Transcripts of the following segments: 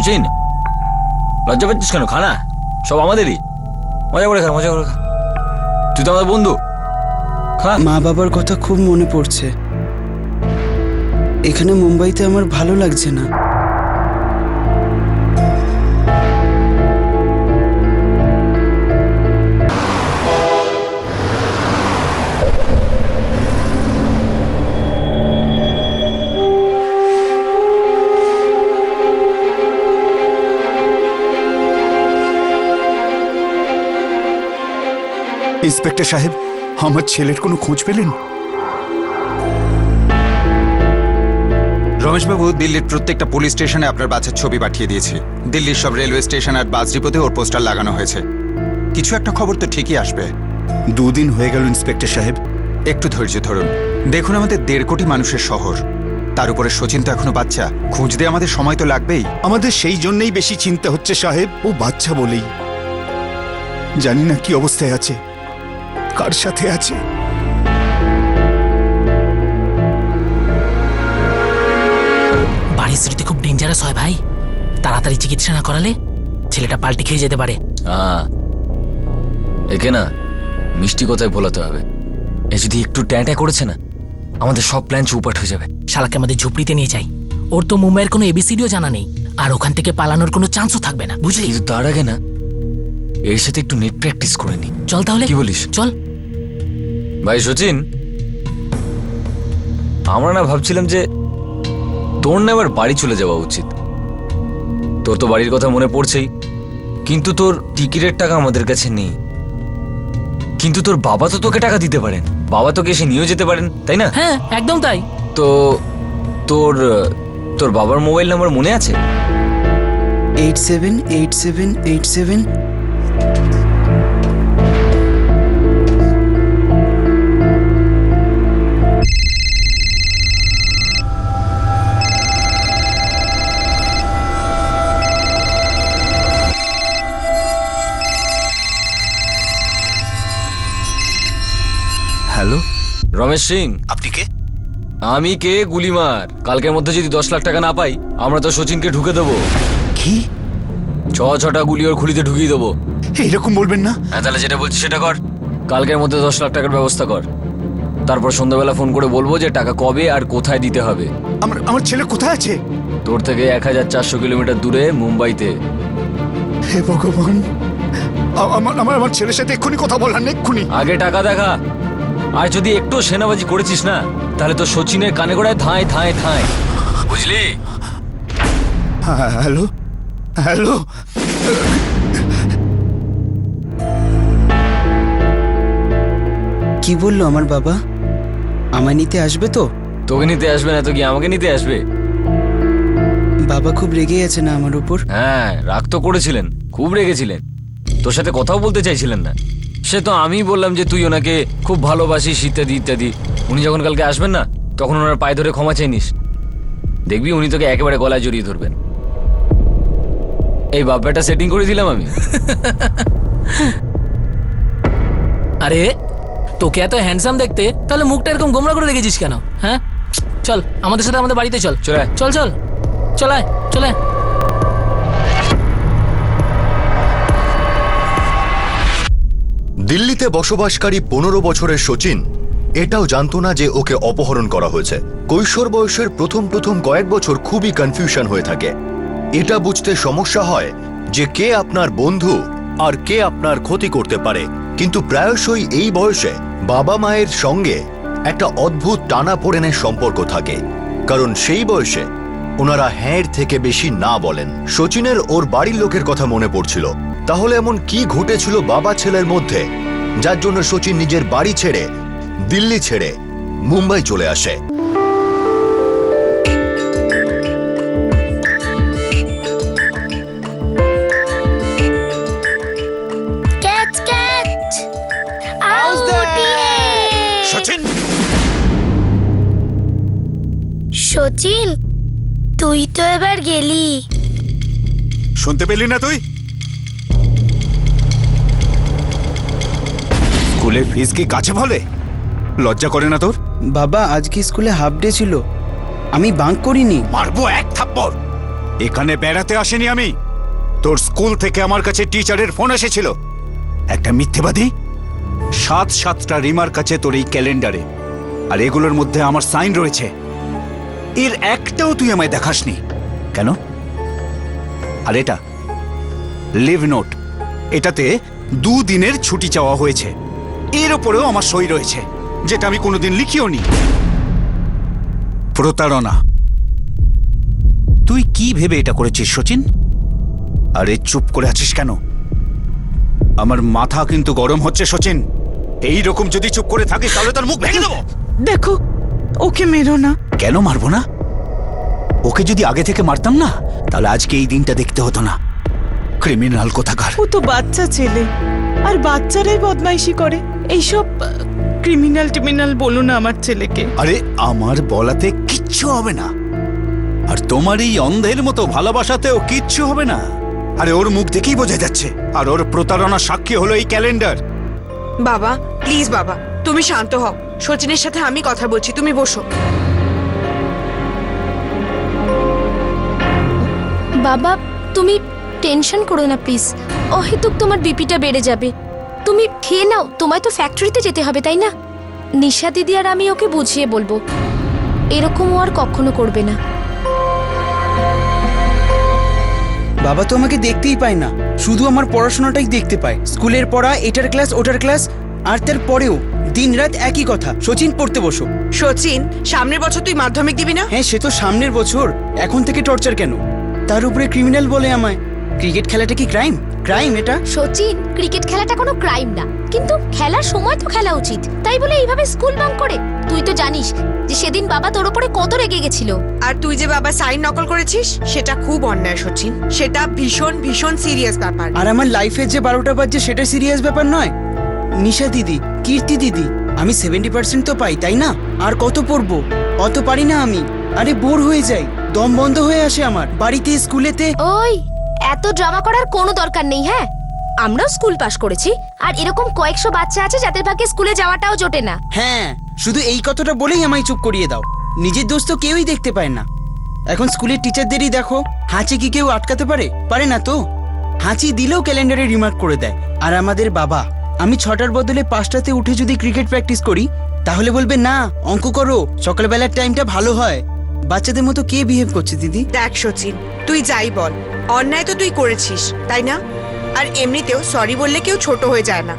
সচিন, লজ্জা পাচ্ছিস কেন? খানা সব আমাদেরই, মজা করে খা, মজা করে খা। তুই তো আমাদের বন্ধু, খা। মা বাবার কথা খুব মনে পড়ছে। এখানে মুম্বাইতে আমার ভালো লাগছে না। ইন্সপেক্টর সাহেব, আমার ছেলের কোনো খোঁজ পেলেন? রমেশবাবু, দিল্লির প্রত্যেকটা পুলিশ স্টেশনে আপনার বাচ্চার ছবি পাঠিয়ে দিয়েছি। দিল্লির সব রেলওয়ে স্টেশন আর বাস ডিপোতে ওর পোস্টার লাগানো হয়েছে। কিছু একটা খবর তো ঠিকই আসবে। 2 দিন হয়ে গেল ইন্সপেক্টর সাহেব। একটু ধৈর্য ধরুন। দেখুন, আমাদের 1.5 কোটি মানুষের শহর, তার উপরে সচিন তো এখনো বাচ্চা। খুঁজতে আমাদের সময় তো লাগবেই। আমাদের সেই জন্যই বেশি চিন্তা হচ্ছে সাহেব, ও বাচ্চা বলেই। জানি না কি অবস্থায় আছে, কার সাথে আছে। বাড়ির স্মৃতি খুব ডেঞ্জারাস হয় ভাই। তাড়াতাড়ি চিকিৎসা না করালে ছেলেটা পাল্টি খেয়ে যেতে পারে। একে না মিষ্টি কথায় ভোলাতে হবে। এ যদি একটু ট্যাঁ করেছে না, আমাদের সব প্ল্যান চৌপাট হয়ে যাবে। শালাকে আমাদের ঝুপড়িতে নিয়ে যাই। ওর তো মুম্বাইয়ের কোনো এবিসিডিও জানা নেই, আর ওখান থেকে পালানোর কোনো চান্সও থাকবে না, বুঝলি? কিন্তু তার আগে না এর সাথে একটু নেট প্র্যাকটিস করে নি। চল তাহলে। কি বলিস? চল ভাই সচিন, আমরা না ভাবছিলাম যে তোর না এবার বাড়ি চলে যাওয়া উচিত। তোর তো বাড়ির কথা মনে পড়ছেই, কিন্তু তোর টিকিটের টাকা আমাদের কাছে নেই। কিন্তু তোর বাবা তো তোকে টাকা দিতে পারেন, বাবা তোকে এসে নিয়েও যেতে পারেন, তাই না? হ্যাঁ, একদম তাই। তো তোর তোর বাবার মোবাইল নাম্বার মনে আছে? 878787। হ্যালো, রমেশ সিং। আপনি কে? আমি কে? গুলিমার। কালকের মধ্যে যদি 10 লাখ টাকা না পাই, আমরা তো সচিনকে ঢুকে দেবো। কি? 6টা গুলি ওর খুলিতে ঢুকিয়ে দেবো। এরকম বলবেন না। হ্যাঁ, তাহলে যেটা বলছি সেটা কর। কালকের মধ্যে 10 লাখ টাকার ব্যবস্থা কর। তারপর সন্ধ্যাবেলা ফোন করে বলবো যে টাকা কবে আর কোথায় দিতে হবে। আমার ছেলে কোথায় আছে? তোর থেকে 1400 কিলোমিটার দূরে, মুম্বাইতে। হে ভগবান, আমার ছেলের সাথে এক্ষুনি কথা বললেন, এক্ষুনি। আগে টাকা দেখা। আর যদি একটু সেনাবাজি করেছিস না, তাহলে তো সচিনের কানে গোড়ায় ধাঁয় ধাঁয় ধাঁয়, বুঝলি? হ্যালো হ্যালো, কি বললো আমার বাবা? আমায় নিতে আসবে তো? তোকে নিতে আসবে না তো কি আমাকে নিতে আসবে? বাবা খুব রেগে আছে না আমার উপর? হ্যাঁ, রাগ তো করেছিলেন, খুব রেগেছিলেন। তোর সাথে কথাও বলতে চাইছিলেন না। সে তো আমি বললাম যে তুই ওনাকে খুব ভালোবাসিস ইত্যাদি ইত্যাদি। উনি যখন কালকে আসবেন না, তখন ওনার পায়ে ধরে ক্ষমা চেয়ে নিস। দেখবি উনি তোকে একেবারে গলায় জড়িয়ে ধরবেন। এই বাপ্পাটা সেটিং করে দিলাম আমি। আরে তোকে এত হ্যান্ডসাম দেখতে, তাহলে মুখটা এরকম গোমরা করে রেখেছিস কেন? হ্যাঁ, চল আমাদের সাথে আমাদের বাড়িতে চল। চল আয়। চল চল চল আয়, চল আয়। দিল্লিতে বসবাসকারী 15 বছরের সচিন এটাও জানতো না যে ওকে অপহরণ করা হয়েছে। কৈশোর বয়সের প্রথম কয়েক বছর খুবই কনফিউশন হয়ে থাকে। এটা বুঝতে সমস্যা হয় যে কে আপনার বন্ধু আর কে আপনার ক্ষতি করতে পারে। কিন্তু প্রায়শই এই বয়সে বাবা মায়ের সঙ্গে একটা অদ্ভুত টানাপোড়েনের সম্পর্ক থাকে, কারণ সেই বয়সে ওনারা হ্যাঁর থেকে বেশি না বলেন। সচিনের ওর বাড়ির লোকের কথা মনে পড়ছিল। তাহলে এমন কি ঘটেছিল বাবা ছেলের মধ্যে, যার জন্য সচিন নিজের বাড়ি ছেড়ে, দিল্লি ছেড়ে মুম্বাই চলে আসে? সচিন, সচিন, তুই তো এবার গেলি। শুনতে পেলি না তুই? স্কুলের ফিস কি কাছে বলে? লজ্জা করে না তোর? বাবা, আজকে স্কুলে হাফ ডে ছিল, আমি বাঙ্ক করিনি। মারবো এক থাপ্পড়। এখানে বেড়াতে আসেনি আমি। তোর স্কুল থেকে আমার কাছে টিচারের ফোন এসেছিল। একটা মিথ্যেবাদী 7-7টা রিমার কাছে তোর এই ক্যালেন্ডারে, আর এগুলোর মধ্যে আমার সাইন রয়েছে। এর একটাও তুই আমায় দেখাসনি কেন? আর এটা লিভ নোট, এটাতে 2 দিনের ছুটি চাওয়া হয়েছে। এর ওপরেও আমার সই রয়েছে, যেটা আমি কোনোদিন লিখিও নি। প্রতারণা। তুই কি ভেবে এটা করেছিস সচিন? আরে চুপ করে আছিস কেন? আমার মাথা কিন্তু গরম হচ্ছে সচিন। এই রকম যদি চুপ করে থাকিস তাহলে তোর মুখ ভেঙে দেবো। দেখো, ওকে মেরো না। কেন মারবো না? ওকে যদি আগে থেকে মারতাম না, তাহলে আজকে এই দিনটা দেখতে হতো না। ক্রিমিনাল কোথাকার। ও তো বাচ্চা ছেলে, আর বাচ্চারাই বদমাইশি করে। এইসব ক্রিমিনাল টিমিনাল বলো না আমার ছেলেকে। আরে আমার বলাতে কিচ্ছু হবে না, আর তোমার এই অন্ধের মতো ভালোবাসাতেও কিচ্ছু হবে না। আরে ওর মুখ দেখেই বোঝা যাচ্ছে, আর ওর প্রতারণা সাক্ষী হলো এই ক্যালেন্ডার। বাবা প্লিজ বাবা, তুমি শান্ত হও। সচিনের সাথে আমি কথা বলছি, তুমি বসো। বাবা তুমি টেনশন করো না প্লিজ, অহেতুক তোমার বিপিটা বেড়ে যাবে। তুমি খেয়ে নাও, তোমায় তো ফ্যাক্টরিতে যেতে হবে তাই না? নিশা দিদি আর আমি ওকে বুঝিয়ে বলবো, এরকম ও আর কখনো করবে না। বাবা তো আমাকে দেখতেই পায় না, শুধু আমার পড়াশোনাটাই দেখতে পায়। স্কুলের পড়া, এটার ক্লাস ওটার ক্লাস, আর তার পরেও দিনরাত একই কথা, সচিন পড়তে বসো। সচিন, সামনের বছর তুই মাধ্যমিক দিবি না? হ্যাঁ সে তো সামনের বছর, এখন থেকে টর্চার কেন? তার উপরে ক্রিমিনাল বলে আমায়। ক্রিকেট খেলাটা কি ক্রাইম? ক্রাইম এটা? সচিন, ক্রিকেট খেলাটা কোনো ক্রাইম না, কিন্তু খেলার সময় তো খেলা উচিত। তাই বলে এইভাবে স্কুল বাঙ্ক করে? তুই তো জানিস যে সেদিন বাবা তোর উপরে কত রেগে গেছিল। আর তুই যে বাবা সাইন নকল করেছিস, সেটা খুব অন্যায় সচিন। সেটা ভীষণ ভীষণ সিরিয়াস ব্যাপার। আর আমার লাইফে যে 12টা বাজছে সেটা সিরিয়াস ব্যাপার নয়। নিশা দিদি, কীর্তি দিদি, আমি 70% তো পাই তাই না? আর কত পড়বো? অত পারি না আমি। আরে বোর হয়ে যাই, দম বন্ধ হয়ে আসে আমার, বাড়িতে স্কুলেতে। ওই এত ড্রামা করার কোনো দরকার নেই। হ্যাঁ, আমরাও স্কুল পাশ করেছি, আর এরকম কয়েকশো বাচ্চা আছে যাদের ভাগ্যে স্কুলে যাওয়াটাও জোটে না। হ্যাঁ, শুধু এই কথাটা বলেই আমায় চুপ করিয়ে দাও। নিজের দোষ তো কেউই দেখতে পায় না। এখন স্কুলের টিচারদেরই দেখো, হাঁচি কি কেউ আটকাতে পারে? পারে না তো। হাঁচি দিলেও ক্যালেন্ডারে রিমার্ক করে দেয়। আর আমাদের বাবা, আমি 6টার বদলে 5টাতে উঠে যদি ক্রিকেট প্র্যাকটিস করি, তাহলে বলবে না অঙ্ক করো, সকালবেলার টাইমটা ভালো হয়। বাচ্চাদের মতো কে বিহেভ করছে দিদি? দেখ সচিন, তুই যাই বল, অন্যায় তো তুই করেছিস তাই না? আর এমনিতেও সরি বললে কেউ ছোট হয়ে যায় না।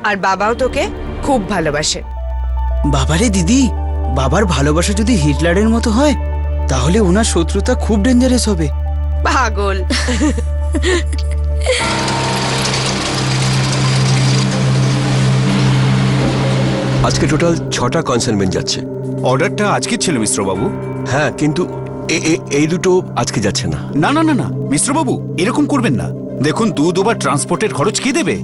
আর বাবাও তোকে খুব ভালোবাসে। বাবারে দিদি, বাবার ভালোবাসা যদি হিটলারের মতো হয়, তাহলে ওনার শত্রুতা খুব ডেঞ্জারাস হবে। পাগল। আজকে টোটাল 6টা কনসাইনমেন্ট যাচ্ছে। অর্ডারটা আজকে ছিল মিশ্রবাবু। হ্যাঁ, কিন্তু এই দুটো আজকে যাচ্ছে না। না না না না মিশ্রবাবু, এরকম করবেন না। দেখুন, দুবার ট্রান্সপোর্টের খরচ কে দেবে?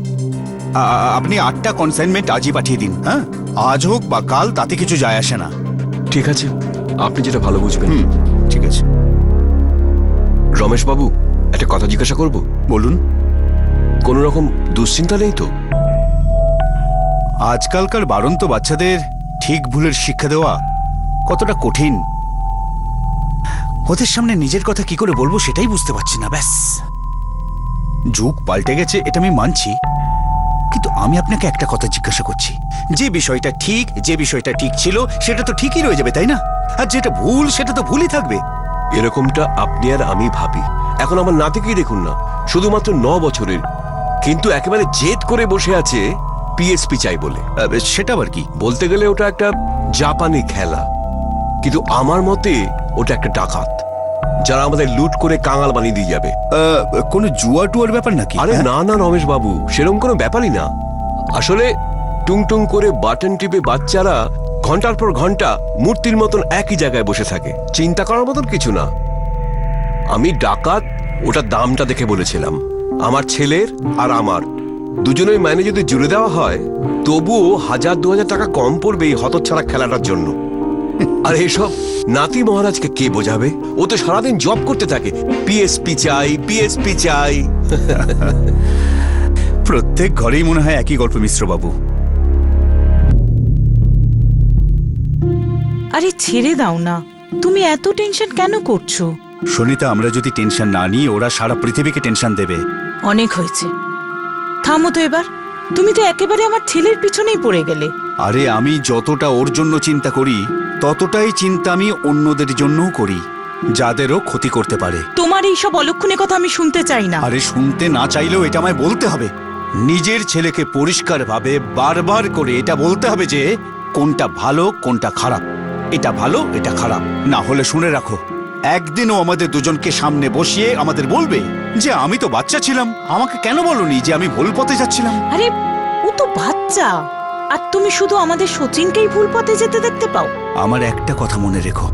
আপনি 8টা কনসাইনমেন্ট আজই পাঠিয়ে দিন। হ্যাঁ, আজ হোক বা কাল, তাতে কিছু যায় আসে না। ঠিক আছে, আপনি যেটা ভালো বুঝবেন। ঠিক আছে। রমেশ বাবু, একটা কথা জিজ্ঞাসা করব? বলুন। কোনো রকম দুশ্চিন্তা নেই তো? আজকালকার বাড়ন্ত বাচ্চাদের ঠিক ভুলের শিক্ষা দেওয়া কতটা কঠিন, ওদের সামনে নিজের কথা কি করে বলবো সেটাই বুঝতে পারছি না। ব্যাস, যুগ পাল্টে গেছে, এটা আমি মানছি, কিন্তু আমি আপনাকে একটা কথা জিজ্ঞাসা করছি। যে বিষয়টা ঠিক, যে বিষয়টা ঠিক ছিল সেটা তো ঠিকই রয়ে যাবে তাই না? আর যেটা ভুল সেটা তো ভুলই থাকবে। এরকমটা আপনি আর আমি ভাবি। এখন আমার নাতিকেই দেখুন না, শুধুমাত্র 9 বছরের, কিন্তু একেবারে জেদ করে বসে আছে পিএসপি চাই বলে। সেটা আবার কি? বলতে গেলে ওটা একটা জাপানি খেলা, কিন্তু আমার মতে ওটা একটা ডাকাত, যারা আমাদের লুট করে কাঙাল বানিয়ে দিয়ে যাবে। কোনো জুয়া টুয়ার ব্যাপার নাকি? আরে না না রমেশ বাবু, সেরকম কোনো ব্যাপারই না। আসলে টুং টুং করে বাটন টিপে বাচ্চারা ঘন্টার পর ঘন্টা মূর্তির মতন একই জায়গায় বসে থাকে, চিন্তা করার মতন কিছু না। আমি ডাকাত ওটার দামটা দেখে বলেছিলাম, আমার ছেলের আর আমার দুজনের মাইনে যদি জুড়ে দেওয়া হয়, তবুও 1000-2000 টাকা কম পড়বে এই হতচ্ছাড়া খেলাটার জন্য। আর এসব নাতি মহারাজকে কে বোঝাবে? ও তো সারাদিন জব করতে থাকে, পিএসপি চাই, পিএসপি চাই। প্রত্যেক ঘরেই মনে হয় একই গল্প মিশ্রবাবু। আরে ছেড়ে দাও না, তুমি এত টেনশন কেন করছো? সুনিতা, আমরা যদি টেনশন না নিই ওরা সারা পৃথিবীকে টেনশন দেবে। অনেক হয়েছে, থামো তো এবার। তুমি তো একেবারে আমার ছেলের পিছনেই পড়ে গেলে। আরে আমি যতটা ওর জন্য চিন্তা করি ততটাই চিন্তা আমি অন্যদের জন্যও করি, যাদেরও ক্ষতি করতে পারে। তোমার এইসব অলক্ষণে কথা আমি শুনতে চাই না। আরে শুনতে না চাইলেও এটা আমায় বলতে হবে। নিজের ছেলেকে পরিষ্কারভাবে বারবার করে এটা বলতে হবে যে কোনটা ভালো কোনটা খারাপ, এটা ভালো এটা খারাপ। না হলে শুনে রাখো, একদিনও আমাদের দুজনকে সামনে বসিয়ে আমাদের বলবে যে আমি তো বাচ্চা ছিলাম, আমাকে কেন বলনি যে আমি ভুল পথে যাচ্ছিলাম। আরে ও তো বাচ্চা, আর তুমি শুধু আমাদের সচিনকেই ভুল পথে যেতে দেখতে পাও। আমার একটা কথা মনে রেখো,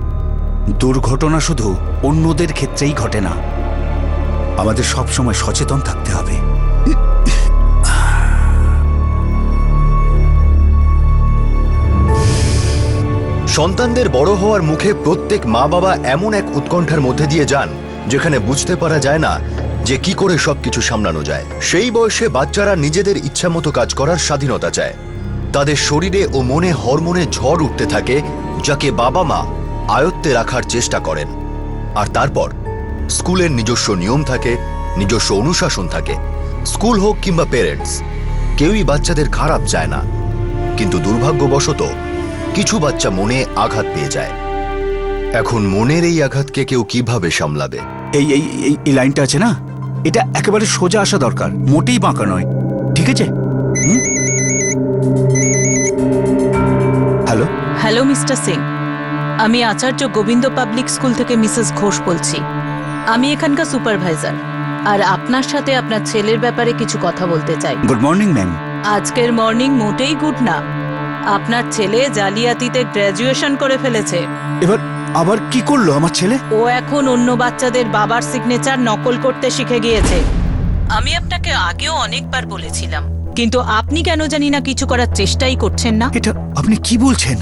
দুর্ঘটনা শুধু অন্যদের ক্ষেত্রেই ঘটে না, আমাদের সবসময় সচেতন থাকতে হবে। সন্তানদের বড় হওয়ার মুখে প্রত্যেক মা বাবা এমন এক উৎকণ্ঠার মধ্যে দিয়ে যান যেখানে বুঝতে পারা যায় না যে কি করে সবকিছু সামলানো যায়। সেই বয়সে বাচ্চারা নিজেদের ইচ্ছামতো কাজ করার স্বাধীনতা চায়। তাদের শরীরে ও মনে হরমোনে ঝড় উঠতে থাকে, যাকে বাবা মা আয়ত্তে রাখার চেষ্টা করেন। আর তারপর স্কুলের নিজস্ব নিয়ম থাকে, নিজস্ব অনুশাসন থাকে। স্কুল হোক কিংবা পেরেন্টস, কেউই বাচ্চাদের খারাপ চায় না, কিন্তু দুর্ভাগ্যবশত কিছু বাচ্চা মনে আঘাত পেয়ে যায়। এখন মনের এই আঘাতকে কেউ কিভাবে সামলাবে? এই এই এই- এই লাইনটা আছে না, এটা একেবারে সোজা আসা দরকার, মোটেই বাঁকা নয়, ঠিক আছে? হ্যালো, হ্যালো মিস্টার সিং, আমি আচার্য গোবিন্দ পাবলিক স্কুল থেকে মিসেস ঘোষ বলছি। আমি এখানকার সুপারভাইজার, আর আপনার সাথে আপনার ছেলের ব্যাপারে কিছু কথা বলতে চাই। Good morning ma'am. আজকের মর্নিং মোটেই গুড না। আপনার ছেলে জালিয়াতিতে গ্র্যাজুয়েশন করে ফেলেছে। এবার আবার কি করলো আমার ছেলে? ও এখন অন্য বাচ্চাদের বাবার সিগনেচার নকল করতে শিখে গিয়েছে। আমি আপনাকে আগেও অনেকবার বলেছিলাম, কিন্তু আপনি কেন জানি না কিছু করার চেষ্টাই করছেন না। এটা আপনি কি বলছেন?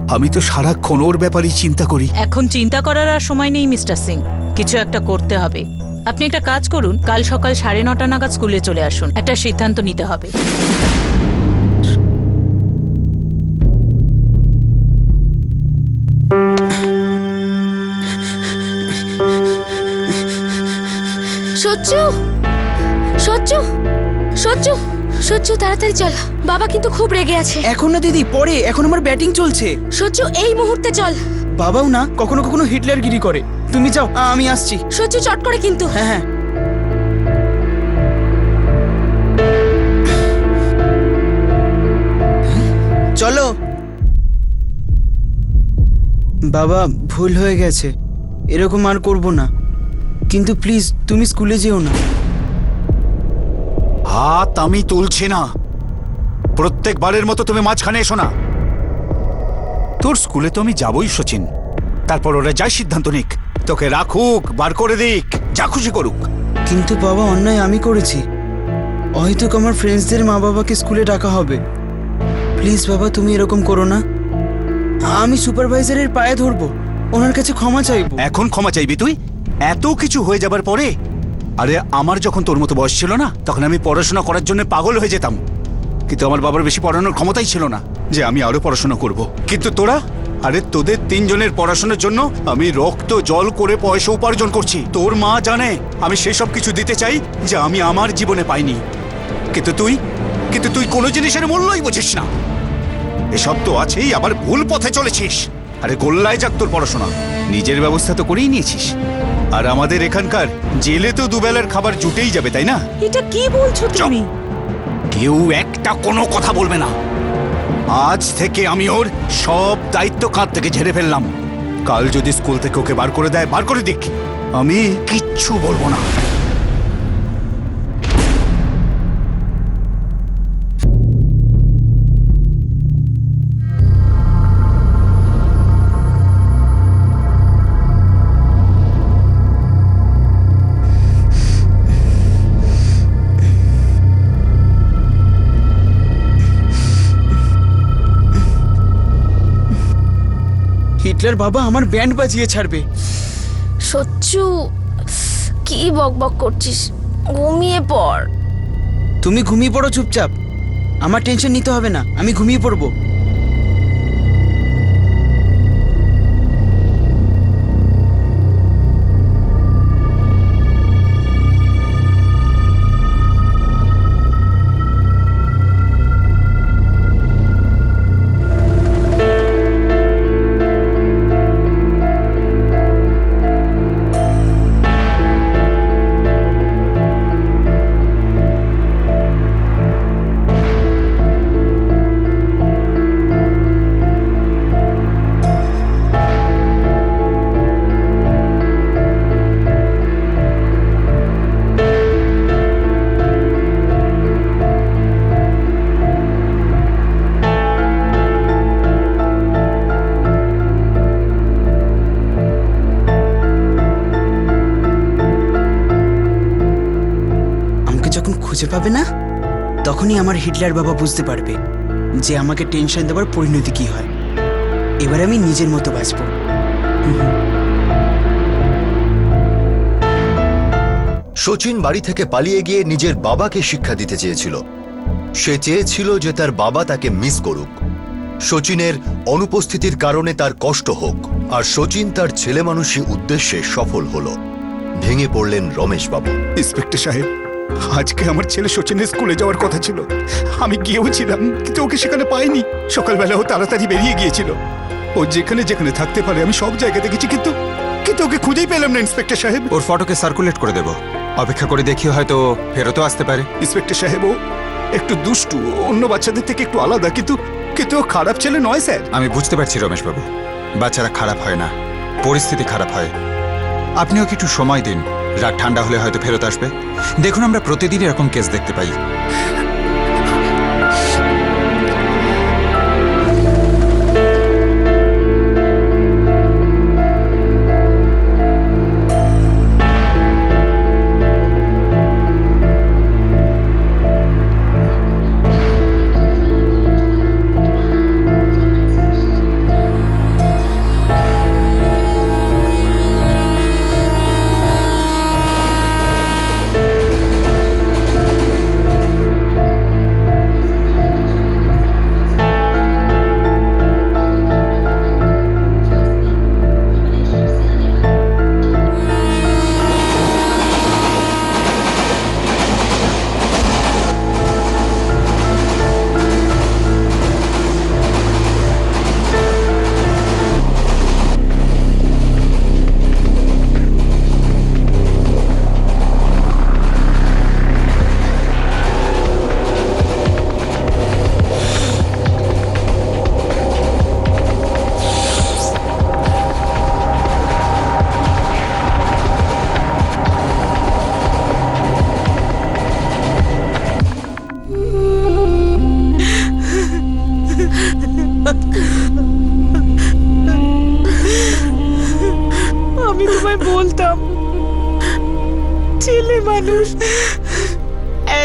আমি তো সারাক্ষণ ওর ব্যাপারেই চিন্তা করি। এখন চিন্তা করার আর সময় নেই মিস্টার সিং, কিছু একটা করতে হবে। আপনি একটা কাজ করুন, কাল সকাল 9:30 নাগাদ স্কুলে চলে আসুন। একটা সিদ্ধান্ত নিতে হবে। সচ্চু, সচ্চু, সচ্চু, সচ্চু তাড়াতাড়ি চল, বাবা কিন্তু খুব রেগে আছে। এখন না দিদি, পরে, এখন আমার ব্যাটিং চলছে। সচ্চু এই মুহূর্তে চল। বাবাও না কখনো কখনো হিটলারগিরি করে। তুমি যাও, আমি আসছি। সচ্চু চট করে কিন্তু। হ্যাঁ হ্যাঁ। চলো বাবা, ভুল হয়ে গেছে, এরকম আর করব না, কিন্তু প্লিজ তুমি স্কুলে যেও না। হাত আমি তুলছি না, প্রত্যেকবারের মতো তুমি মাঝখানে এসো না। তোর স্কুলে তো আমি যাবই সচিন, তারপর ওরা যাই সিদ্ধান্ত নিক, তোকে রাখুক বার করে দিক, যা খুশি করুক। কিন্তু বাবা, অন্যায় আমি করেছি, হয়তো আমার ফ্রেন্ডসদের মা বাবাকে স্কুলে ডাকা হবে। প্লিজ বাবা, তুমি এরকম করো না। আমি সুপারভাইজারের পায়ে ধরবো, ওনার কাছে ক্ষমা চাইবো। এখন ক্ষমা চাইবি তুই? এত কিছু হয়ে যাবার পরে? আরে আমার যখন তোর মতো বয়স ছিল না, তখন আমি পড়াশোনা করার জন্য পাগল হয়ে যেতাম, কিন্তু আমার বাবার বেশি পড়ানোর ক্ষমতাই ছিল না যে আমি আরো পড়াশোনা করব। কিন্তু তোরা, আরে তোদের তিনজনের পড়াশোনার জন্য আমি রক্ত জল করে পয়সা উপার্জন করছি। তোর মা জানে আমি সেসব কিছু দিতে চাই যা আমি আমার জীবনে পাইনি, কিন্তু তুই কোনো জিনিসের মূল্যই বুঝিস না। এসব তো আছেই, আবার ভুল পথে চলেছিস। আরে গোল্লায় যাক তোর পড়াশোনা, নিজের ব্যবস্থা তো করেই নিয়েছিস, আর আমাদের এখানকার জেলে তো দুবেলার খাবার জুটেই যাবে, তাই না? এটা কি বলছো তুমি? কেউ একটা কোনো কথা বলবে না। আজ থেকে আমি ওর সব দায়িত্ব কাঁধ থেকে ঝেড়ে ফেললাম। কাল যদি স্কুল থেকে ওকে বার করে দেয়, বার করে দিক, আমি কিচ্ছু বলবো না। হিটলার বাবা আমার ব্যান্ড বাজিয়ে ছাড়বে। সচ্চু কি বকবক করছিস, ঘুমিয়ে পড়। তুমি ঘুমিয়ে পড়ো চুপচাপ, আমার টেনশন নিতে হবে না, আমি ঘুমিয়ে পড়বো। খুঁজে পাবে না তখনই আমার হিটলার বাবা বুঝতে পারবে যে আমাকে টেনশন দেওয়ার পরিণতি কি হয়। এবার আমি নিজের মতো বাঁচবো। শচীন বাড়ি থেকে পালিয়ে গিয়ে নিজের বাবাকে শিক্ষা দিতে চেয়েছিল। সে চেয়েছিল যে তার বাবা তাকে মিস করুক, শচীনের অনুপস্থিতির কারণে তার কষ্ট হোক, আর শচীন তার ছেলেমানুষী উদ্দেশ্যে সফল হলো। ভেঙে পড়লেন রমেশবাবু। ইন্সপেক্টর সাহেব, আজকে আমার ছেলে সচিনের স্কুলে যাওয়ার কথা ছিল। আমি গিয়েও ছিলাম, কিন্তু ওকে সেখানে পাইনি। সকালবেলা ও তাড়াতাড়ি বেরিয়ে গিয়েছিল। ও যেখানে যেখানে থাকতে পারে আমি সব জায়গায় দেখেছি, কিন্তু কিন্তু ওকে খুঁজেই পেলাম না ইন্সপেক্টর সাহেব। ওর ফটোকে সার্কুলেট করে দেব, অপেক্ষা করে দেখি হয়তো ফেরতও আসতে পারে। ইন্সপেক্টর সাহেব, ও একটু দুষ্টু, অন্য বাচ্চাদের থেকে একটু আলাদা, কিন্তু কিন্তু ও খারাপ ছেলে নয় স্যার। আমি বুঝতে পারছি রমেশবাবু, বাচ্চারা খারাপ হয় না, পরিস্থিতি খারাপ হয়। আপনি ওকে একটু সময় দিন, রাত ঠান্ডা হলে হয়তো ফেরত আসবে। দেখুন, আমরা প্রতিদিন এরকম কেস দেখতে পাই। আমি তোমায় বলতাম, ছেলে মানুষ,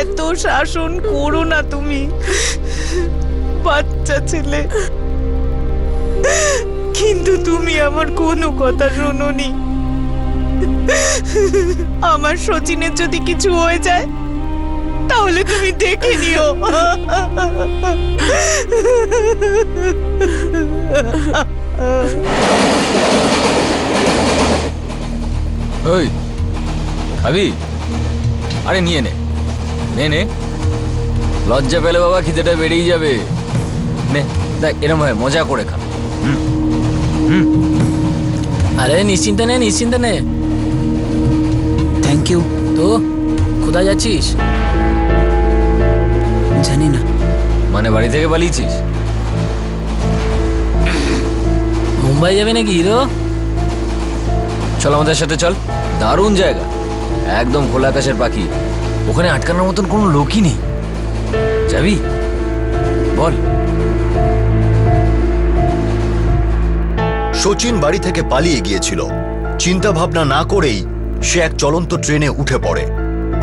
এত শাসন করো না তুমি, বাচ্চা ছেলে। কিন্তু তুমি আমার কোনো কথা শোনোনি। আমার শচীনের যদি কিছু হয়ে যায় তাহলে তুমি দেখে নিও। ওই খাবি? আরে নিয়ে নে নে নে, লজ্জা পেলে বাবা খিদেটা বেড়েই যাবে। নে দেখ, এরম হয় মজা করে খা। আরে নিশ্চিন্তে নে, নিশ্চিন্তে নে। Thank you. তো কোথায় যাচ্ছিস? জানি না। মানে বাড়ি থেকে পালিয়েছিস? মুম্বাই যাবে নাকি হিরো? চল আমাদের সাথে চল, দারুণ জায়গা, একদম খোলা আকাশের পাখি। ওখানে আটকানোর মতন কোনো লোকই নেই। যাবি? বল। শচীন বাড়ি থেকে পালিয়ে গিয়েছিল। চিন্তা ভাবনা না করেই সে এক চলন্ত ট্রেনে উঠে পড়ে,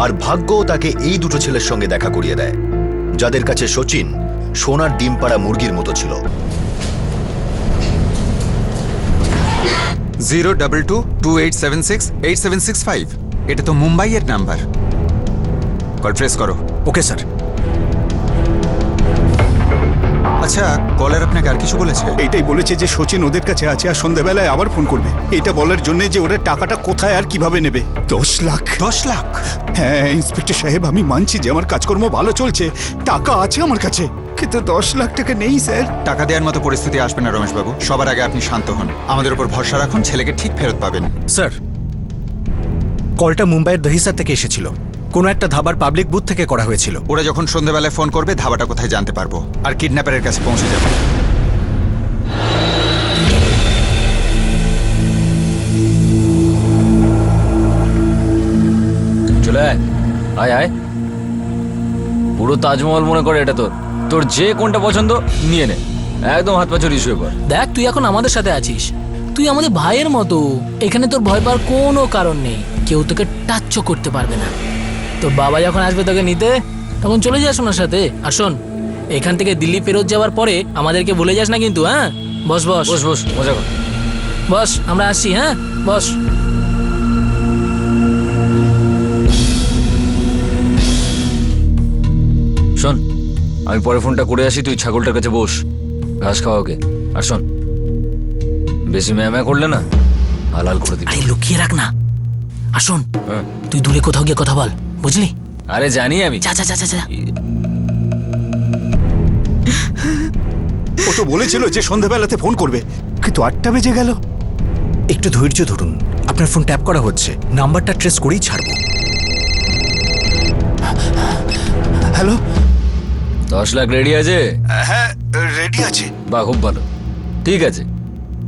আর ভাগ্যও তাকে এই দুটো ছেলের সঙ্গে দেখা করিয়ে দেয়, যাদের কাছে শচীন সোনার ডিম পাড়া মুরগির মতো ছিল। 02228768765, এটা তো মুম্বাইয়ের নাম্বার। কল ট্রেস করো। Okay sir. আচ্ছা, কলার আপনাকে আর কিছু বলেছে? এইটাই বলেছে যে শচীন ওদের কাছে আছে আর সন্ধ্যাবেলায় আবার ফোন করবে। এটা বলার জন্য যে ওরা টাকাটা কোথায় আর কিভাবে নেবে। 10 লাখ। 10 লাখ? হ্যাঁ ইন্সপেক্টর সাহেব, আমি মানছি যে আমার কাজকর্ম ভালো চলছে, টাকা আছে আমার কাছে, কিন্তু 10 লাখ টাকা নেই স্যার। টাকা দেওয়ার মতো পরিস্থিতি আসবে না রমেশবাবু। সবার আগে আপনি শান্ত হন, আমাদের উপর ভরসা রাখুন, ছেলেকে ঠিক ফেরত পাবেন। স্যার, কলটা মুম্বাইয়ের দহিসার থেকে এসেছিল। কোনো একটা ধাবার পাবলিক বুথ থেকে করা হয়েছিল। ওরা যখন সন্ধ্যাবেলায় ফোন করবে ধাবাটা কোথায় জানতে পারবো, আর কিডন্যাপারের কাছে পৌঁছে যাবে। চলে আয়, আয় আয়। পুরো তাজমহল মনে করে এটা তোর। তোর যে কোনটা পছন্দ নিয়ে নে, একদম হাত পা চড়িয়ে শুয়ে পড়। দেখ, তুই এখন আমাদের সাথে আছিস, তুই আমাদের ভাইয়ের মতো। এখানে তোর ভয় পাওয়ার কোনো কারণ নেই, কেউ তোকে টাচও করতে পারবে না। তোর বাবা যখন আসবে তোকে নিতে তখন চলে যাস ওনার সাথে। আর শোন, এখান থেকে দিল্লি ফেরত যাওয়ার পরে আমাদেরকে বলে যাস না কিন্তু, হ্যাঁ? বস বস বস বস, মজা কর। বস, আমরা আসছি, হ্যাঁ? বস। শোন, আমি পরে ফোনটা করে আসি, তুই ছাগলটার কাছে বস, ঘাস খাওয়া ওকে। আর শোন, বেশি ম্যামা করলে না হালাল করে দিবি। আরে লুকিয়ে রাখ না। আর শোন, হ্যাঁ। তুই দূরে কোথাও গিয়ে কথা বল, বুঝলি? আরে জানি আমি। যা যা যা যা যা। ও তো বলেছিল যে সন্ধ্যাবেলাতে ফোন করবে, কিন্তু 8টা বেজে গেল। একটু ধৈর্য ধরুন, আপনার ফোন ট্যাপ করা হচ্ছে, নাম্বারটা ট্রেস করেই ছাড়বো। হ্যালো। 10 লাখ রেডি আছে? হ্যাঁ, রেডি আছে। বাহ, খুব ভালো। ঠিক আছে,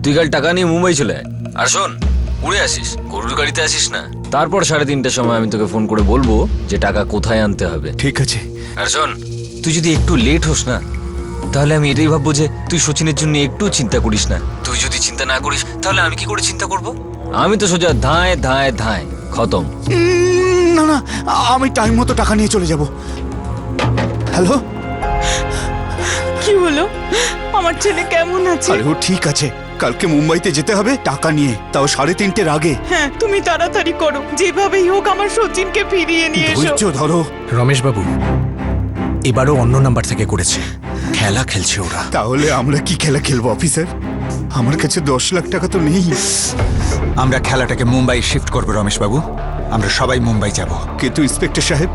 তুই কাল টাকা নিয়ে মুম্বাই চলে আয়। আর শোন, উড়ে আসিস, গরুর গাড়িতে আসিস না। তারপর 3:30টার সময় আমি তোকে ফোন করে বলবো যে টাকা কোথায় আনতে হবে। ঠিক আছে। আর শোন, তুই যদি একটু লেট হোস না, তাহলে আমি এটাই ভাববো যে তুই সচিনের জন্য একটু চিন্তা করিস না। তুই যদি চিন্তা না করিস তাহলে আমি কি করে চিন্তা করব? আমি তো সোজা ধায় ধায় ধায় খতম। না না, আমি টাইম মতো টাকা নিয়ে চলে যাব। হ্যালো। কি হলো? আমার ছেলে কেমন আছে? আরে ও ঠিক আছে, কালকে মুম্বাইতে যেতে হবে টাকা নিয়ে, তাও 3:30টার আগে। হ্যাঁ, তুমি তাড়াতাড়ি করো, যেভাবেই হোক আমার সচিনকে ফিরিয়ে নিয়ে এসো। ধৈর্য ধরো। রমেশবাবু, এবারও অন্য নাম্বার থেকে করেছে, খেলা খেলছে ওরা। তাহলে আমরা কি খেলা খেলবো অফিসার? আমার কাছে 10 লাখ টাকা তো নেই। আমরা খেলাটাকে মুম্বাই শিফট করবো রমেশবাবু, আমরা সবাই মুম্বাই যাব। কিন্তু ইন্সপেক্টর সাহেব,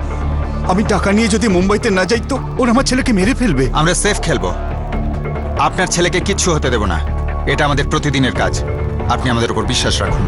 আমি টাকা নিয়ে যদি মুম্বাইতে না যাই তো ওরা আমার ছেলেকে মেরে ফেলবে। আমরা সেফ খেলবো, আপনার ছেলেকে কিচ্ছু হতে দেব না। এটা আমাদের প্রতিদিনের কাজ, আপনি আমাদের উপর বিশ্বাস রাখুন।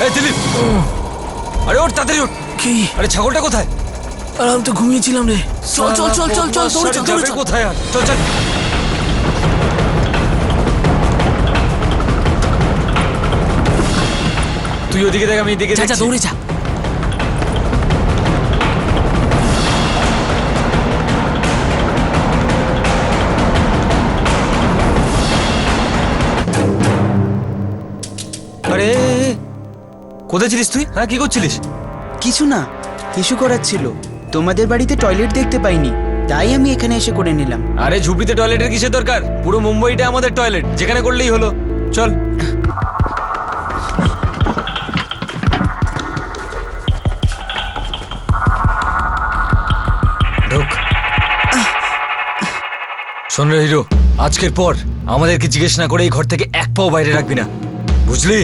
এই দিলীপ, আরে ওঠ, তাড়াতাড়ি ওঠ। কি? আরে ছাগলটা কোথায়? আর আমি তো ঘুমিয়েছিলাম রে। চল চল চল চল চল, দৌড়ে চল, দৌড়ে যাবে চল। কোথায়? আর চল চল। তুই ওদিকে দেখ, আমি এদিকে যা যা, দেখছি। দৌড়ে যা। আরে কোথায় ছিলিস তুই? হ্যাঁ, কি করছিলিস? কিছু না, ইস্যু করার ছিল। তোমাদের বাড়িতে টয়লেট দেখতে পাইনি, তাই আমি এখানে এসে করে নিলাম। আরে ঝুপড়িতে টয়লেটের কিসের দরকার? পুরো মুম্বাইটা আমাদের টয়লেট, যেখানে করলেই হলো। চল। ঢোক। শোন রে হিরো, আজকের পর আমাদেরকে জিজ্ঞেস না করে এই ঘর থেকে এক পাও বাইরে রাখবি না, বুঝলি?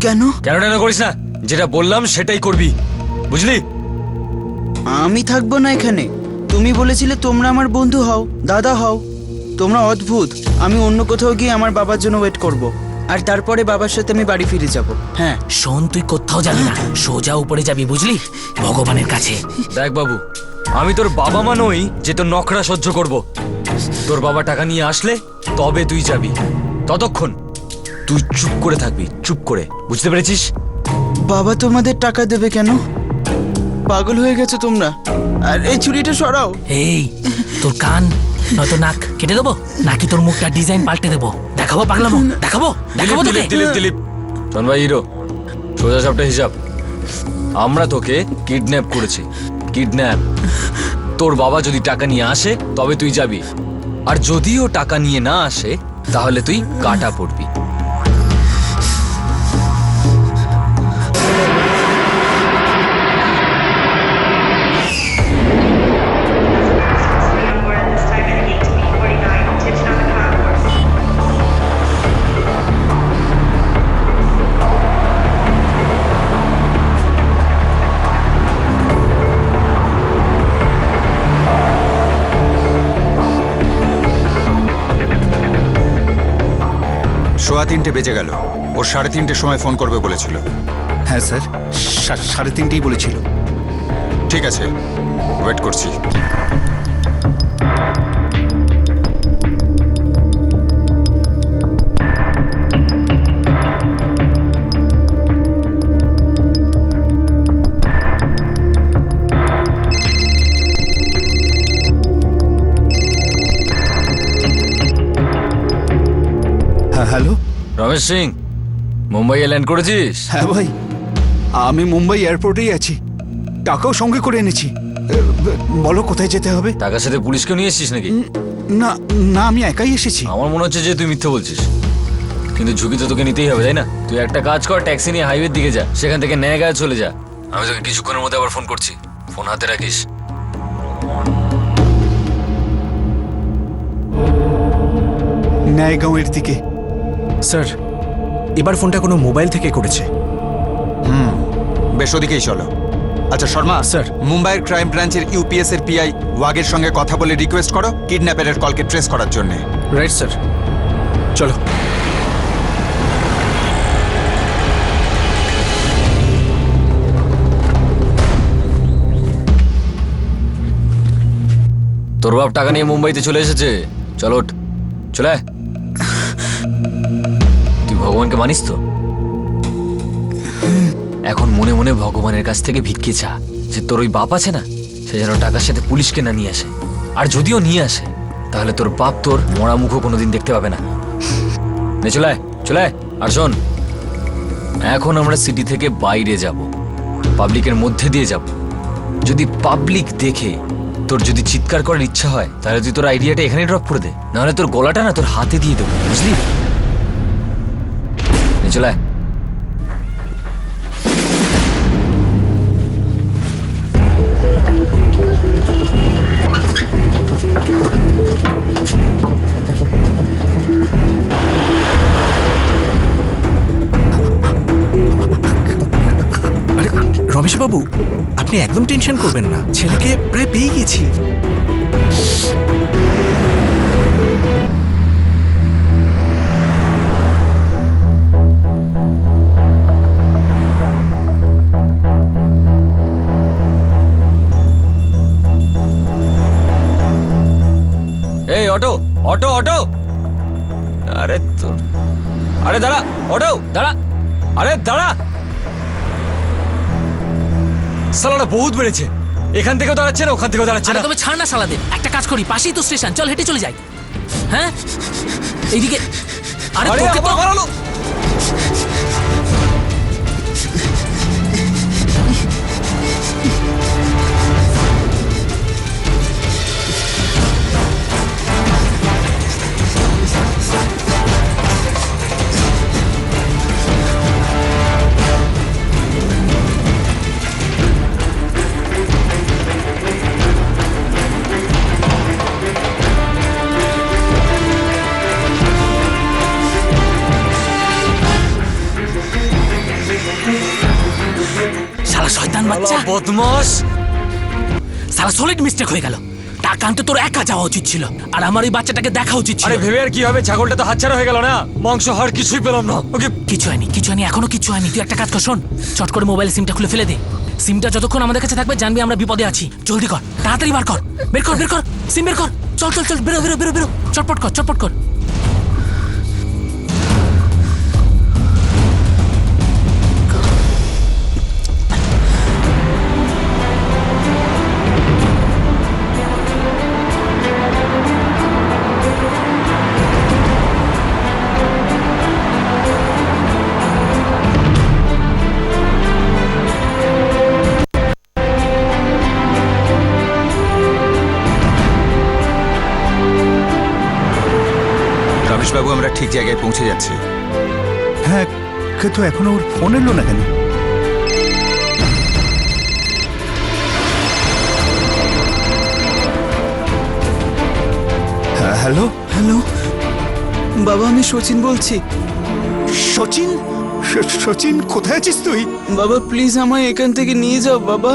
কেন? কেন করিস না, যেটা বললাম সেটাই করবি, বুঝলি? আমি থাকবো না এখানে। তুমি বলেছিলে তোমরা আমার বন্ধু হও, দাদা হও। তোমরা অদ্ভুত। আমি অন্য কোথাও গিয়ে আমার বাবার জন্য ওয়েট করব, আর তারপরে বাবার সাথে আমি বাড়ি ফিরে যাব। হ্যাঁ। শোন, তুই কোথাও যাবি না, সোজা উপরে যাবি, বুঝলি? ভগবানের কাছে। দেখ বাবু, আমি তোর বাবা মা নই যে তোর নখরা সহ্য করব। তোর বাবা টাকা নিয়ে আসলে তবে তুই যাবি, ততক্ষণ তুই চুপ করে থাকবি, চুপ করে, বুঝতে পেরেছিস? বাবা তোমাদের টাকা দেবে কেন? পাগল হয়ে গেছো তোমরা। আর এই ছুরিটা সরাও। এই, তোর কান নয়তো নাক কেটে দেবো, নাকি তোর মুখটা ডিজাইন পাল্টে দেবো। দেখাবো পাগলামো, দেখাবো দেখাবো তোকে। দিলীপ দিলীপ, তন্ময় হিরো, সোজা সবটা হিসাব। আমরা তোকে কিডন্যাপ করেছি, কিডন্যাপ। তোর বাবা যদি টাকা নিয়ে আসে তবে তুই যাবি, আর যদিও টাকা নিয়ে না আসে তাহলে তুই কাটা পড়বি। 3:15 বেজে গেল। ওর 3:30 সময় ফোন করবে বলেছিল। হ্যাঁ স্যার, 3:30 বলেছিল। ঠিক আছে, ওয়েট করছি। হ্যাঁ হ্যালো। রমেশ সিং, মুম্বাইয়ে ল্যান্ড করেছিস? হ্যাঁ ভাই, আমি মুম্বাই এয়ারপোর্টেই আছি, টাকাও সঙ্গে করে এনেছি। বলো কোথায় যেতে হবে? টাকার সাথে পুলিশকেও নিয়ে এসেছিস নাকি? না না, আমি একাই এসেছি। আমার মনে হচ্ছে যে তুই মিথ্যে বলছিস, কিন্তু ঝুঁকি তো তোকে নিতেই হবে, তাই না? তুই একটা কাজ কর, ট্যাক্সি নিয়ে হাইওয়ের দিকে যা, সেখান থেকে ন্যায়গায় চলে যা। আমি তোকে কিছুক্ষণের মধ্যে আবার ফোন করছি, ফোন হাতে রাখিস। ন্যায়গাঁওয়ের দিকে। স্যার, এবার ফোনটা কোনো মোবাইল থেকে করেছে। বেশ, ওদিকেই চলো। আচ্ছা শর্মা স্যার। মুম্বাইয়ের ক্রাইম ব্রাঞ্চের ইউপিএস এর পিআই ওয়াগের সঙ্গে কথা বলে রিকোয়েস্ট করো কিডন্যাপারের কলকে ট্রেস করার জন্য। রাইট স্যার, চলো। তোর বাপ টাকা নিয়ে মুম্বাইতে চলে এসেছে, চলো ওঠ, চলে আয়। তুই ভগবানকে মানিস তো? এখন মনে মনে ভগবানের কাছ থেকে ভিক্ষে চা যে তোর ওই বাপ আছে না, সে যেন টাকার সাথে পুলিশকে না নিয়ে আসে। আর যদিও নিয়ে আসে, তাহলে তোর বাপ তোর মরা মুখও কোনোদিন দেখতে পাবে না। নে চলে আয়, চলে আয়। আর শোন, এখন আমরা সিটি থেকে বাইরে যাব, পাবলিকের মধ্যে দিয়ে যাব। যদি পাবলিক দেখে তোর যদি চিৎকার করার ইচ্ছা হয়, তাহলে তুই তোর আইডিয়াটা এখানে ড্রপ করে দে, নাহলে তোর গলাটা না তোর হাতে দিয়ে দেবো, বুঝলি? চলে আয়। আরে রমেশবাবু, আপনি একদম টেনশন করবেন না, ছেলেকে প্রায় পেয়ে গেছি। এই অটো, অটো, অটো! আরে তোর, আরে দাঁড়া, অটো দাঁড়া, আরে দাঁড়া! সালাটা বহুত বেড়েছে, এখান থেকেও দাঁড়াচ্ছে না, ওখান থেকেও দাঁড়াচ্ছে আরে না। তবে ছাড় না সালাদের, একটা কাজ করি, পাশেই তো স্টেশন, চল হেঁটে চলে যাই। হ্যাঁ, এইদিকে। আরে আরে তোকে তো- আবার বাড়ালো। শালা শয়তান বাচ্চা, বদমাস! শালা সলিড মিস্টেক হয়ে গেল। টাকা আনতে তোর একা যাওয়া উচিত ছিল, আর আমার ওই বাচ্চাটাকে দেখা উচিত ছিল। আরে ভেবে আর কি হবে, ছাগলটা তো হাতছাড়া হয়ে গেল না, মাংস হাড় কিছুই পেলাম না। ওকে, কিছু হয়নি, কিছু হয়নি, এখনো কিছু হয়নি। তুই একটা কাজ কর, শোন, চট করে মোবাইল সিমটা খুলে ফেলে দে। সিমটা যতক্ষণ আমাদের কাছে থাকবে জানবি আমরা বিপদে আছি। জলদি কর, তাড়াতাড়ি বার কর, বের কর, বের কর, সিম বের কর। চল চল চল, বেরো বেরো বেরো বেরো, চটপট কর, চটপট কর। রমেশবাবু, আমরা ঠিক জায়গায় পৌঁছে যাচ্ছি। হ্যাঁ, কিন্তু এখনো ওর ফোন এলো না কেন? হ্যাঁ, হ্যালো। হ্যালো বাবা, আমি সচিন বলছি। সচিন? সচিন, কোথায় আছিস তুই? বাবা প্লিজ আমায় এখান থেকে নিয়ে যাও বাবা।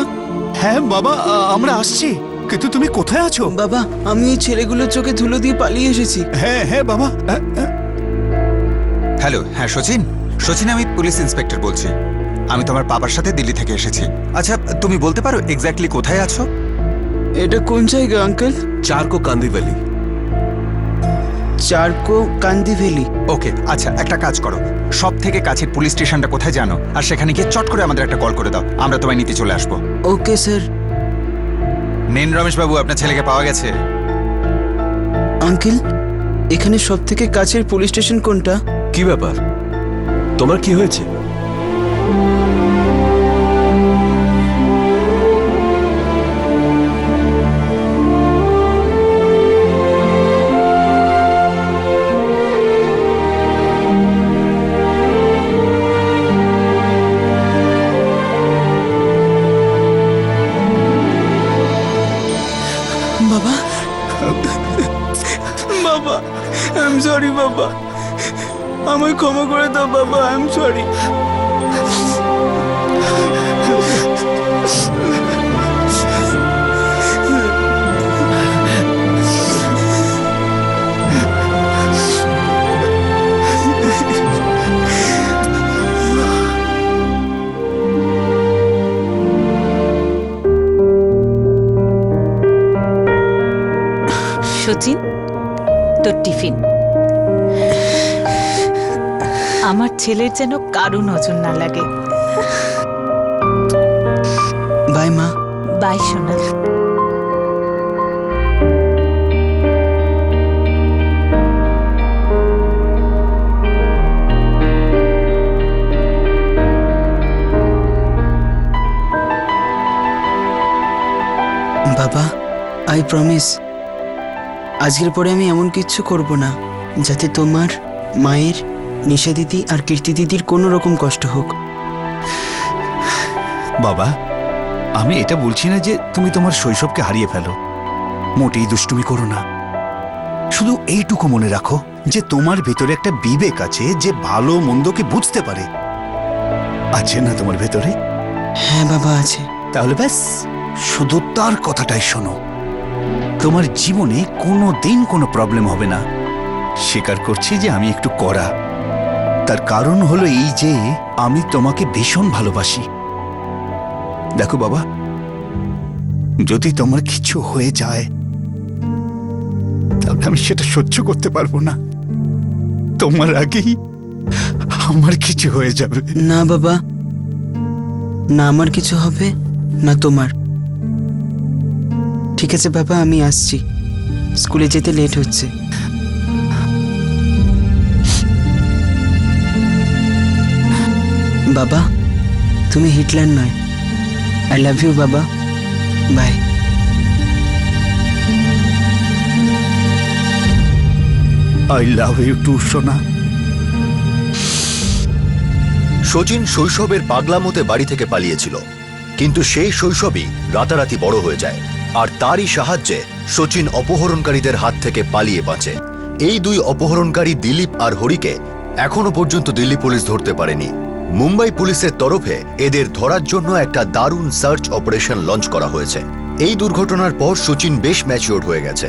হ্যাঁ বাবা, আমরা আসছি, কিন্তু তুমি কোথায় আছো? বাবা, আমি এই ছেলেগুলোর চোখে ধুলো দিয়ে পালিয়ে এসেছি। হ্যাঁ হ্যাঁ বাবা, হ্যালো, হ্যাঁ সচিন। সচিন, আমি পুলিশ ইন্সপেক্টর বলছি। আমি তোমার বাবার সাথে দিল্লি থেকে এসেছি। আচ্ছা, তুমি বলতে পারো এক্স্যাক্টলি কোথায় আছো? এটা কোন জায়গা আঙ্কেল? চারকো কান্দি ভ্যালি। চারকো কান্দি ভ্যালি। ওকে, আচ্ছা একটা কাজ করো, সব থেকে কাছের পুলিশ স্টেশনটা কোথায় জানো? আর সেখানে গিয়ে চট করে আমাদের একটা কল করে দাও, আমরা তোমায় নিতে চলে আসবো। Okay sir. নেন রমেশ বাবু, আপনার ছেলেকে পাওয়া গেছে। আঙ্কেল, এখানে সব থেকে কাছের পুলিশ স্টেশন কোনটা? কি ব্যাপার, তোমার কি হয়েছে? বাবা, বাবা, আই এম সরি বাবা, আমায় ক্ষমা করে দাও বাবা, আই এম সরি। সচিন, তোর টিফিন। আমার ছেলের যেন কারো নজর না লাগে। বাই মা। বাই সোনা। বাবা, আই প্রমিস, আজকের পরে আমি এমন কিচ্ছু করব না যাতে তোমার, মায়ের, নিশা দিদি আর কীর্তি দিদির কোনো রকম কষ্ট হোক। বাবা, আমি এটা বলছি না যে তুমি তোমার শৈশবকে হারিয়ে ফেলো, মোটেই দুষ্টুমি করো না। শুধু এইটুকু মনে রাখো যে তোমার ভেতরে একটা বিবেক আছে যে ভালো মন্দকে বুঝতে পারে। আছে না তোমার ভেতরে? হ্যাঁ বাবা, আছে। তাহলে ব্যাস, শুধু তার কথাটাই শোনো। তোমার জীবনে কোনো দিন কোনো প্রবলেম হবে না। স্বীকার করছি যে আমি একটু কড়া, তার কারণ হলো এই যে আমি তোমাকে ভীষণ ভালোবাসি। দেখো বাবা, যদি তোমার কিছু হয়ে যায় তাহলে আমি সেটা সহ্য করতে পারবো না। তোমার আগেই আমার কিছু হয়ে যাবে। না বাবা, না আমার কিছু হবে না তোমার। ঠিক আছে বাবা, আমি আসছি, স্কুলে যেতে লেট হচ্ছে। বাবা, তুমি হিটলার নয়। আই লাভ ইউ বাবা, bye. I love you too সোনা। শচীন শৈশবের পাগলামোতে বাড়ি থেকে পালিয়েছিল, কিন্তু সেই শৈশবই রাতারাতি বড় হয়ে যায়। আর তারই সাহায্যে শচীন অপহরণকারীদের হাত থেকে পালিয়ে বাঁচে। এই দুই অপহরণকারী দিলীপ আর হরিকে এখনো পর্যন্ত দিল্লি পুলিশ ধরতে পারেনি। মুম্বাই পুলিশের তরফে এদের ধরার জন্য একটা দারুণ সার্চ অপারেশন লঞ্চ করা হয়েছে। এই দুর্ঘটনার পর শচীন বেশ ম্যাচিওর হয়ে গেছে।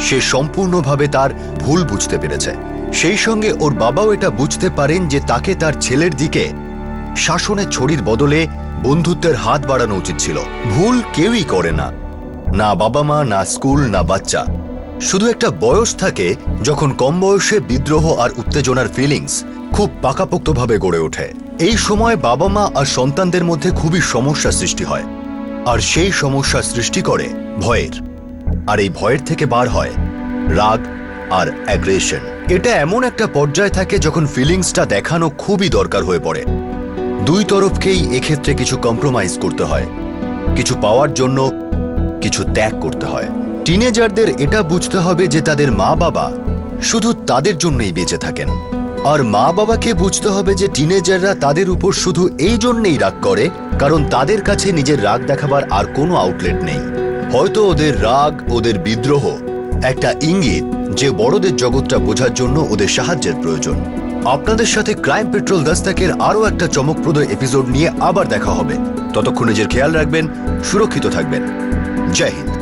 সে সম্পূর্ণভাবে তার ভুল বুঝতে পেরেছে। সেই সঙ্গে ওর বাবাও এটা বুঝতে পারেন যে তাকে তার ছেলের দিকে শাসনের ছড়ির বদলে বন্ধুত্বের হাত বাড়ানো উচিত ছিল। ভুল কেউই করে না, না বাবা মা, না স্কুল, না বাচ্চা। শুধু একটা বয়স থাকে যখন কম বয়সে বিদ্রোহ আর উত্তেজনার ফিলিংস খুব পাকাপোক্তভাবে গড়ে ওঠে। এই সময় বাবা মা আর সন্তানদের মধ্যে খুবই সমস্যা সৃষ্টি হয়, আর সেই সমস্যা সৃষ্টি করে ভয়ের। আর এই ভয়ের থেকে বার হয় রাগ আর অ্যাগ্রেশন। এটা এমন একটা পর্যায় থাকে যখন ফিলিংসটা দেখানো খুবই দরকার হয়ে পড়ে। দুই তরফকেই এক্ষেত্রে কিছু কম্প্রোমাইজ করতে হয়, কিছু পাওয়ার জন্য কিছু ত্যাগ করতে হয়। টিনেজারদের এটা বুঝতে হবে যে তাদের মা বাবা শুধু তাদের জন্যই বেঁচে থাকেন, আর মা বাবাকে বুঝতে হবে যে টিনেজাররা তাদের উপর শুধু এই জন্যই রাগ করে কারণ তাদের কাছে নিজের রাগ দেখাবার আর কোনো আউটলেট নেই। হয়তো ওদের রাগ, ওদের বিদ্রোহ একটা ইঙ্গিত যে বড়দের জগৎটা বোঝার জন্য ওদের সাহায্যের প্রয়োজন। আপনাদের সাথে ক্রাইম পেট্রোল দস্তাকের আরও একটা চমকপ্রদ এপিসোড নিয়ে আবার দেখা হবে। ততক্ষণ নিজের খেয়াল রাখবেন, সুরক্ষিত থাকবেন। জয় হিন্দ।